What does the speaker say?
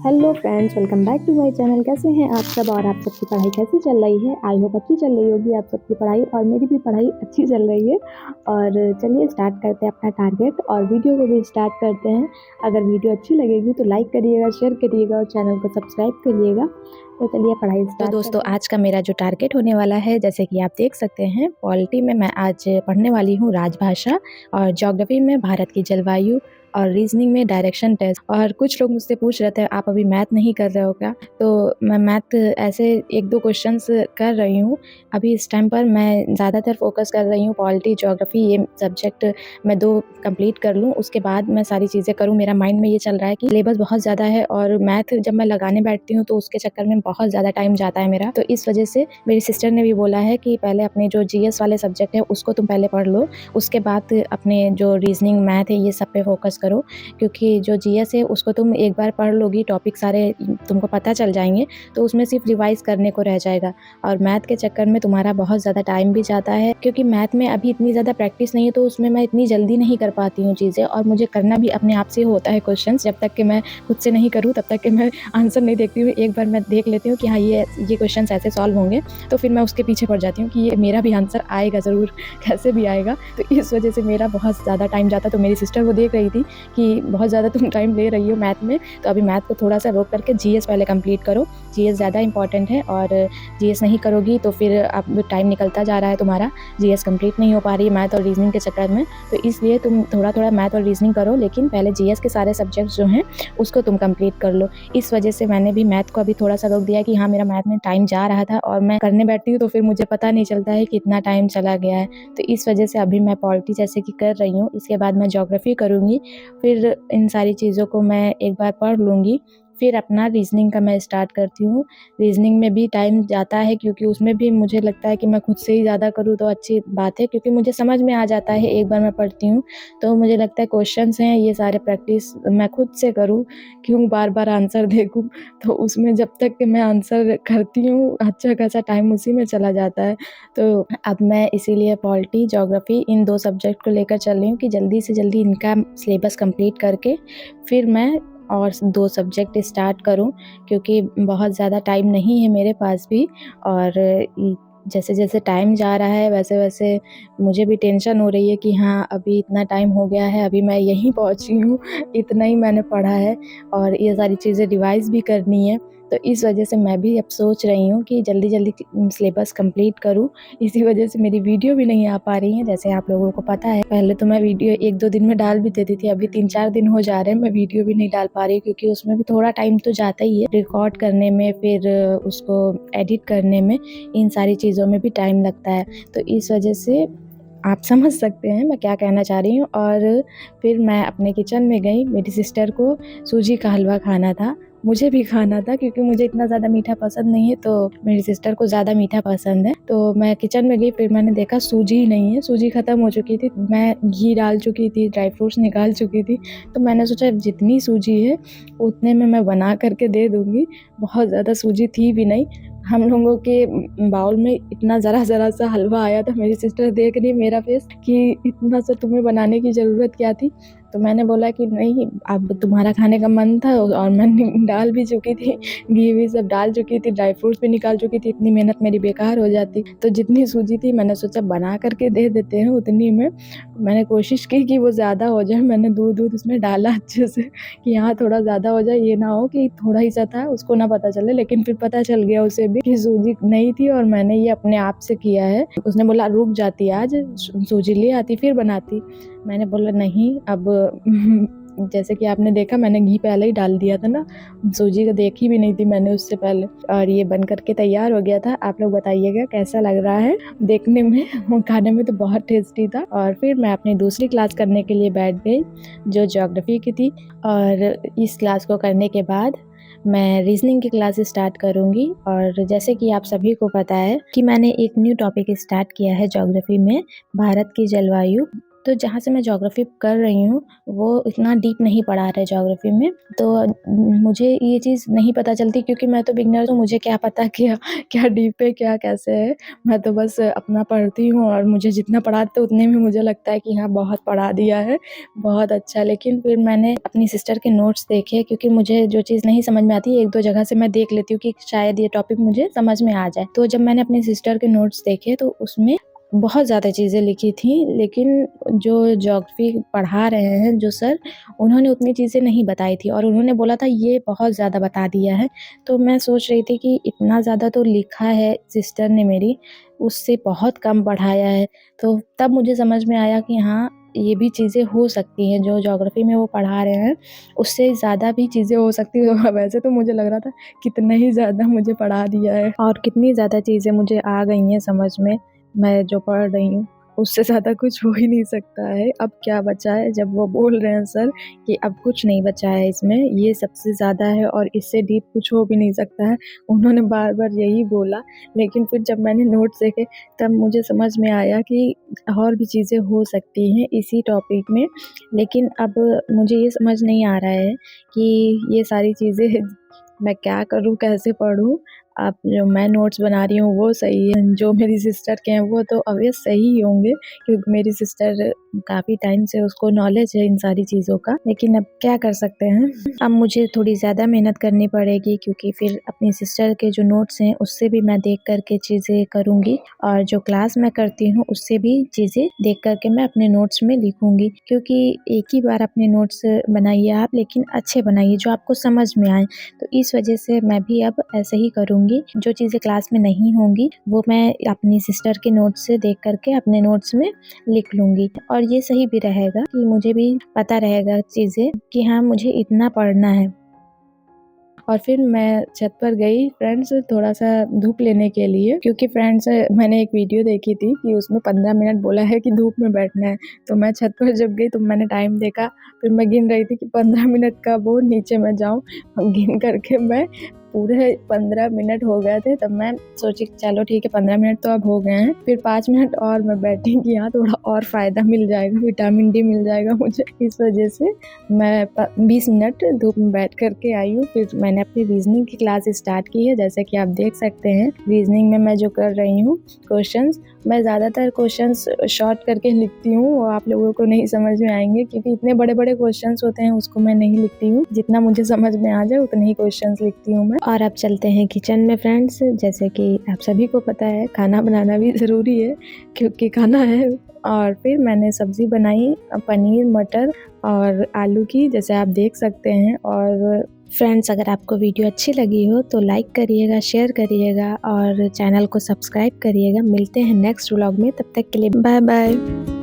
Hello friends, welcome back to my channel. कैसे हैं आप सब और आप सबकी पढ़ाई कैसी चल रही है? आई होप अच्छी चल रही होगी आप सबकी पढ़ाई, और मेरी भी पढ़ाई अच्छी चल रही है। और चलिए स्टार्ट करते हैं अपना टारगेट और वीडियो को भी स्टार्ट करते हैं। अगर वीडियो अच्छी लगेगी तो लाइक करिएगा, शेयर करिएगा और चैनल को सब्सक्राइब करिएगा। तो चलिए पढ़ाई तो स्टार्ट दोस्तों, करते हैं। आज का मेरा जो टारगेट होने वाला है, जैसे कि आप देख सकते हैं, पॉलिटी में मैं आज पढ़ने वाली हूँ राजभाषा, और ज्योग्राफी में भारत की जलवायु, और रीजनिंग में डायरेक्शन टेस्ट। और कुछ लोग मुझसे पूछ रहे थे आप अभी मैथ नहीं कर रहे हो क्या? तो मैं मैथ ऐसे एक दो क्वेश्चंस कर रही हूँ। अभी इस टाइम पर मैं ज़्यादातर फोकस कर रही हूँ पॉलिटी ज्योग्राफी, ये सब्जेक्ट मैं 2 कंप्लीट कर लूँ, उसके बाद मैं सारी चीज़ें करूँ। मेरा माइंड में ये चल रहा है कि सिलेबस बहुत ज़्यादा है और मैथ जब मैं लगाने बैठती हूँ तो उसके चक्कर में बहुत ज़्यादा टाइम जाता है मेरा। तो इस वजह से मेरी सिस्टर ने भी बोला है कि पहले अपने जो जीएस वाले सब्जेक्ट है उसको तुम पहले पढ़ लो, उसके बाद अपने जो रीजनिंग मैथ है ये सब पे फोकस करो, क्योंकि जो जीएस है उसको तुम एक बार पढ़ लोगी, टॉपिक सारे तुमको पता चल जाएंगे, तो उसमें सिर्फ रिवाइज करने को रह जाएगा। और मैथ के चक्कर में तुम्हारा बहुत ज़्यादा टाइम भी जाता है, क्योंकि मैथ में अभी इतनी ज़्यादा प्रैक्टिस नहीं है, तो उसमें मैं इतनी जल्दी नहीं कर पाती हूँ चीज़ें, और मुझे करना भी अपने आप से होता है क्वेश्चन। जब तक कि मैं खुद से नहीं करूँ तब तक कि मैं आंसर नहीं देखती हूँ। एक बार मैं देख लेती हूँ कि हाँ ये क्वेश्चन ऐसे सॉल्व होंगे, तो फिर मैं उसके पीछे पड़ जाती हूँ कि ये मेरा भी आंसर आएगा ज़रूर, कैसे भी आएगा। तो इस वजह से मेरा बहुत ज़्यादा टाइम जाता। तो मेरी सिस्टर वो देख रही थी कि बहुत ज़्यादा तुम टाइम ले रही हो मैथ में, तो अभी मैथ को थोड़ा सा रोक करके जीएस पहले कंप्लीट करो। जीएस ज़्यादा इंपॉर्टेंट है, और जीएस नहीं करोगी तो फिर अब टाइम निकलता जा रहा है तुम्हारा, जीएस कंप्लीट नहीं हो पा रही है मैथ और रीजनिंग के चक्कर में। तो इसलिए तुम थोड़ा थोड़ा मैथ और रीजनिंग करो, लेकिन पहले जीएस के सारे सब्जेक्ट्स जो हैं उसको तुम कंप्लीट कर लो। इस वजह से मैंने भी मैथ को अभी थोड़ा सा रोक दिया कि हाँ, मेरा मैथ में टाइम जा रहा था और मैं करने बैठती हूँ तो फिर मुझे पता नहीं चलता है कि इतना टाइम चला गया है। तो इस वजह से अभी मैं पॉलिटी जैसे कि कर रही हूँ, इसके बाद मैं ज्योग्राफी करूँगी, फिर इन सारी चीज़ों को मैं एक बार पढ़ लूँगी, फिर अपना रीजनिंग का मैं स्टार्ट करती हूँ। रीजनिंग में भी टाइम जाता है, क्योंकि उसमें भी मुझे लगता है कि मैं खुद से ही ज़्यादा करूँ तो अच्छी बात है, क्योंकि मुझे समझ में आ जाता है एक बार मैं पढ़ती हूँ। तो मुझे लगता है क्वेश्चंस हैं ये सारे प्रैक्टिस मैं खुद से करूँ, क्यों बार बार आंसर देखूँ। तो उसमें जब तक कि मैं आंसर करती हूँ अच्छा खासा टाइम उसी में चला जाता है। तो अब मैं इसीलिए पॉलिटी ज्योग्राफी इन 2 सब्जेक्ट को लेकर चल रही हूँ कि जल्दी से जल्दी इनका सिलेबस कंप्लीट करके फिर मैं और 2 सब्जेक्ट स्टार्ट करूँ, क्योंकि बहुत ज़्यादा टाइम नहीं है मेरे पास भी। और जैसे जैसे टाइम जा रहा है वैसे वैसे मुझे भी टेंशन हो रही है कि हाँ, अभी इतना टाइम हो गया है, अभी मैं यहीं पहुँची हूँ, इतना ही मैंने पढ़ा है और ये सारी चीज़ें रिवाइज़ भी करनी है। तो इस वजह से मैं भी अब सोच रही हूँ कि जल्दी जल्दी सिलेबस कंप्लीट करूँ। इसी वजह से मेरी वीडियो भी नहीं आ पा रही है, जैसे आप लोगों को पता है। पहले तो मैं वीडियो 1-2 दिन में डाल भी देती थी, अभी 3-4 दिन हो जा रहे हैं मैं वीडियो भी नहीं डाल पा रही, क्योंकि उसमें भी थोड़ा टाइम तो जाता ही है, रिकॉर्ड करने में, फिर उसको एडिट करने में, इन सारी चीज़ों में भी टाइम लगता है। तो इस वजह से आप समझ सकते हैं मैं क्या कहना चाह रही हूँ। और फिर मैं अपने किचन में गई, मेरी सिस्टर को सूजी का हलवा खाना था, मुझे भी खाना था, क्योंकि मुझे इतना ज़्यादा मीठा पसंद नहीं है, तो मेरी सिस्टर को ज़्यादा मीठा पसंद है। तो मैं किचन में गई, फिर मैंने देखा सूजी ही नहीं है, सूजी ख़त्म हो चुकी थी, मैं घी डाल चुकी थी, ड्राई फ्रूट्स निकाल चुकी थी। तो मैंने सोचा जितनी सूजी है उतने में मैं बना करके दे दूँगी, बहुत ज़्यादा सूजी थी भी नहीं। हम लोगों के बाउल में इतना ज़रा सा हलवा आया था। मेरी सिस्टर देख रही मेरा फेस कि इतना सा तुम्हें बनाने की ज़रूरत क्या थी। तो मैंने बोला कि नहीं, अब तुम्हारा खाने का मन था और मैंने डाल भी चुकी थी, घी भी सब डाल चुकी थी, ड्राई फ्रूट्स भी निकाल चुकी थी, इतनी मेहनत मेरी बेकार हो जाती। तो जितनी सूजी थी मैंने सोचा बना करके दे देते हैं उतनी में। मैंने कोशिश की कि वो ज़्यादा हो जाए, मैंने दूध उसमें डाला अच्छे से कि हाँ, थोड़ा ज़्यादा हो जाए, ये ना हो कि थोड़ा ही सा था उसको ना पता चले। लेकिन फिर पता चल गया उसे भी कि सूजी नहीं थी और मैंने ये अपने आप से किया है। उसने बोला रुक जाती आज, सूजी ले आती फिर बनाती। मैंने बोला नहीं, अब जैसे कि आपने देखा मैंने घी पहले ही डाल दिया था ना, सूजी को देखी भी नहीं थी मैंने उससे पहले, और ये बन करके तैयार हो गया था। आप लोग बताइएगा कैसा लग रहा है देखने में। खाने में तो बहुत टेस्टी था। और फिर मैं अपनी दूसरी क्लास करने के लिए बैठ गई, जो ज्योग्राफी की थी। और इस क्लास को करने के बाद मैं रीजनिंग की क्लास स्टार्ट करूंगी। और जैसे कि आप सभी को पता है कि मैंने एक न्यू टॉपिक स्टार्ट किया है ज्योग्राफी में, भारत की जलवायु। तो जहाँ से मैं ज्योग्राफी कर रही हूँ वो इतना डीप नहीं पढ़ा रहे ज्योग्राफी में, तो मुझे ये चीज़ नहीं पता चलती क्योंकि मैं तो बिगिनर हूँ, मुझे क्या पता क्या क्या डीप है क्या कैसे है। मैं तो बस अपना पढ़ती हूँ और मुझे जितना पढ़ाते उतने में मुझे लगता है कि हाँ बहुत पढ़ा दिया है, बहुत अच्छा। लेकिन फिर मैंने अपनी सिस्टर के नोट्स देखे क्योंकि मुझे जो चीज़ नहीं समझ में आती एक दो जगह से मैं देख लेती हूँ कि शायद ये टॉपिक मुझे समझ में आ जाए। तो जब मैंने अपनी सिस्टर के नोट्स देखे तो उसमें बहुत ज़्यादा चीज़ें लिखी थी, लेकिन जो ज्योग्राफी पढ़ा रहे हैं जो सर, उन्होंने उतनी चीज़ें नहीं बताई थी और उन्होंने बोला था ये बहुत ज़्यादा बता दिया है। तो मैं सोच रही थी कि इतना ज़्यादा तो लिखा है सिस्टर ने मेरी, उससे बहुत कम पढ़ाया है। तो तब मुझे समझ में आया कि हाँ, ये भी चीज़ें हो सकती हैं, जो ज्योग्राफी में वो पढ़ा रहे हैं, उससे ज़्यादा भी चीज़ें हो सकती हैं। वैसे तो मुझे लग रहा था कितना ही ज़्यादा मुझे पढ़ा दिया है और कितनी ज़्यादा चीज़ें मुझे आ गई हैं समझ में, मैं जो पढ़ रही हूँ। उससे ज़्यादा कुछ हो ही नहीं सकता है। अब क्या बचा है जब वो बोल रहे हैं सर कि अब कुछ नहीं बचा है इसमें, ये सबसे ज़्यादा है और इससे डीप कुछ हो भी नहीं सकता है। उन्होंने बार-बार यही बोला, लेकिन फिर जब मैंने नोट्स देखे तब मुझे समझ में आया कि और भी चीज़ें हो सकती हैं इसी टॉपिक में। लेकिन अब मुझे ये समझ नहीं आ रहा है कि ये सारी चीज़ें मैं क्या करूँ, कैसे पढ़ूँ? अब जो मैं नोट्स बना रही हूँ वो सही है, जो मेरी सिस्टर के हैं वो तो ऑब्वियस सही ही होंगे क्योंकि मेरी सिस्टर काफ़ी टाइम से उसको नॉलेज है इन सारी चीज़ों का। लेकिन अब क्या कर सकते हैं? अब मुझे थोड़ी ज़्यादा मेहनत करनी पड़ेगी क्योंकि फिर अपनी सिस्टर के जो नोट्स हैं उससे भी मैं देख कर के चीज़ें करूँगी और जो क्लास में करती हूँ उससे भी चीज़ें देख कर के मैं अपने नोट्स में लिखूँगी, क्योंकि एक ही बार अपने नोट्स बनाइए आप, लेकिन अच्छे बनाइए जो आपको समझ में आए। तो इस वजह से मैं भी अब ऐसे ही करूँगी, जो चीज़ें क्लास में नहीं होंगी वो मैं अपनी सिस्टर के नोट्स से देख कर के अपने नोट्स में लिख लूँगी और ये सही भी रहेगा कि मुझे भी पता रहेगा चीज़ें कि हाँ, मुझे इतना पढ़ना है। और फिर मैं छत पर गई फ्रेंड्स थोड़ा-सा धूप लेने के लिए, क्योंकि फ्रेंड्स मैंने एक वीडियो देखी थी कि उसमें 15 मिनट बोला है कि धूप में बैठना है। तो मैं छत पर जब गई तो मैंने टाइम देखा, फिर मैं गिन रही थी कि 15 मिनट कब हो नीचे मैं जाऊँ। गिन करके मैं पूरे 15 मिनट हो गए थे, तब मैं सोची चलो ठीक है 15 मिनट तो अब हो गए हैं, फिर 5 मिनट और मैं बैठी कि हाँ, थोड़ा और फ़ायदा मिल जाएगा, विटामिन डी मिल जाएगा मुझे। इस वजह से मैं 20 मिनट धूप में बैठ कर के आई हूँ। फिर मैंने अपनी रीज़निंग की क्लास स्टार्ट की है, जैसे कि आप देख सकते हैं रीज़निंग में मैं जो कर रही हूँ क्वेश्चंस, मैं ज़्यादातर क्वेश्चंस शॉर्ट करके लिखती हूँ, वो आप लोगों को नहीं समझ में आएंगे क्योंकि इतने बड़े-बड़े क्वेश्चंस होते हैं उसको मैं नहीं लिखती हूँ, जितना मुझे समझ में आ जाए उतने ही क्वेश्चंस लिखती हूँ मैं। और अब चलते हैं किचन में फ्रेंड्स, जैसे कि आप सभी को पता है खाना बनाना भी ज़रूरी है क्योंकि खाना है। और फिर मैंने सब्ज़ी बनाई पनीर, मटर और आलू की, जैसे आप देख सकते हैं। और फ्रेंड्स, अगर आपको वीडियो अच्छी लगी हो तो लाइक करिएगा, शेयर करिएगा और चैनल को सब्सक्राइब करिएगा। मिलते हैं नेक्स्ट व्लॉग में, तब तक के लिए बाय बाय।